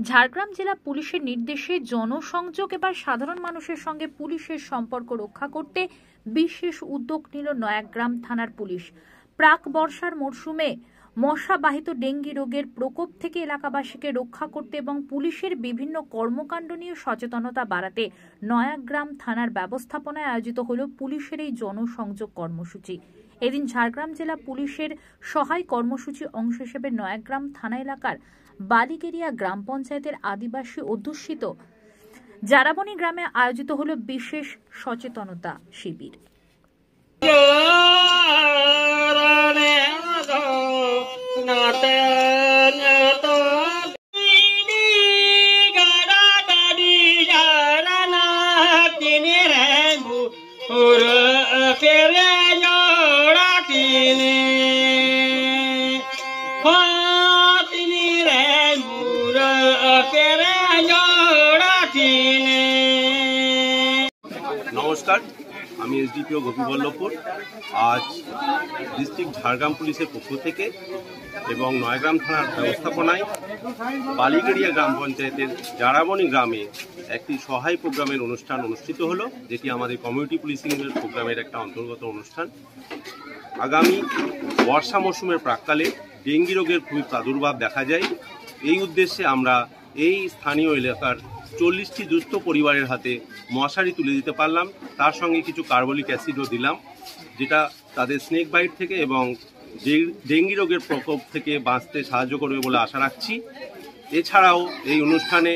ঝাড়গ্রাম জেলা পুলিশের নির্দেশে জনসংযোগ এবার সাধারণ মানুষের সঙ্গে পুলিশের সম্পর্ক রক্ষা করতে বিশেষ উদ্যোগ নিল নয়াগ্রাম থানার পুলিশ। প্রাক বর্ষার মরশুমে মশাবাহিত ডেঙ্গি রোগের প্রকোপ থেকে এলাকাবাসীকে রক্ষা করতে এবং পুলিশের বিভিন্ন কর্মকাণ্ড নিয়ে সচেতনতা বাড়াতে নয়াগ্রাম থানার ব্যবস্থাপনায় আয়োজিত হল পুলিশের এই জনসংযোগ কর্মসূচি। এদিন ঝাড়গ্রাম জেলা পুলিশের সহায় কর্মসূচি অংশ হিসেবে নয়াগ্রাম থানা এলাকার বালিগেরিয়া গ্রাম পঞ্চায়েতের আদিবাসী অধ্যুষিত জারাবনী গ্রামে আয়োজিত হল বিশেষ সচেতনতা শিবির। নমস্কার, আমি এসডিপিও গোপীবল্লভপুর। আজ ডিস্ট্রিক্ট ঝাড়গ্রাম পুলিশের পক্ষ থেকে এবং নয়াগ্রাম থানার ব্যবস্থাপনায় বালিগেরিয়া গ্রাম পঞ্চায়েতের জারাবনী গ্রামে একটি সহায় প্রোগ্রামের অনুষ্ঠান অনুষ্ঠিত হলো, যেটি আমাদের কমিউনিটি পুলিশিংয়ের প্রোগ্রামের একটা অন্তর্গত অনুষ্ঠান। আগামী বর্ষা মৌসুমের প্রাক্কালে ডেঙ্গি রোগের খুবই প্রাদুর্ভাব দেখা যায়। এই উদ্দেশ্যে আমরা এই স্থানীয় এলাকার 40টি দুস্থ পরিবারের হাতে মশারি তুলে দিতে পারলাম। তার সঙ্গে কিছু কার্বলিক অ্যাসিডও দিলাম, যেটা তাদের স্নেক বাইট থেকে এবং ডেঙ্গি রোগের প্রকোপ থেকে বাঁচতে সাহায্য করবে বলে আশা রাখছি। এছাড়াও এই অনুষ্ঠানে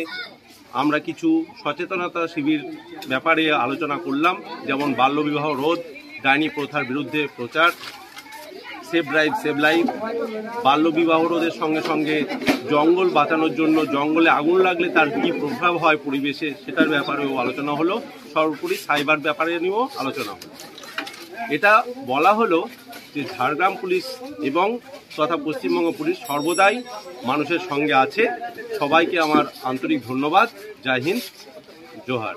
আমরা কিছু সচেতনতা শিবির ব্যাপারে আলোচনা করলাম, যেমন বাল্যবিবাহ রোধ, ডাইনি প্রথার বিরুদ্ধে প্রচার, সেভ ড্রাইভ সেভ লাইফ, বাল্যবিবাহ রোধের সঙ্গে সঙ্গে জঙ্গল বাঁচানোর জন্য জঙ্গলে আগুন লাগলে তার কী প্রভাব হয় পরিবেশে, সেটার ব্যাপারেও আলোচনা হলো। সর্বোপরি সাইবার ব্যাপারে নিয়েও আলোচনা হলো। এটা বলা হলো যে ঝাড়গ্রাম পুলিশ এবং তথা পশ্চিমবঙ্গ পুলিশ সর্বদাই মানুষের সঙ্গে আছে। সবাইকে আমার আন্তরিক ধন্যবাদ। জয় হিন্দ, জোহার।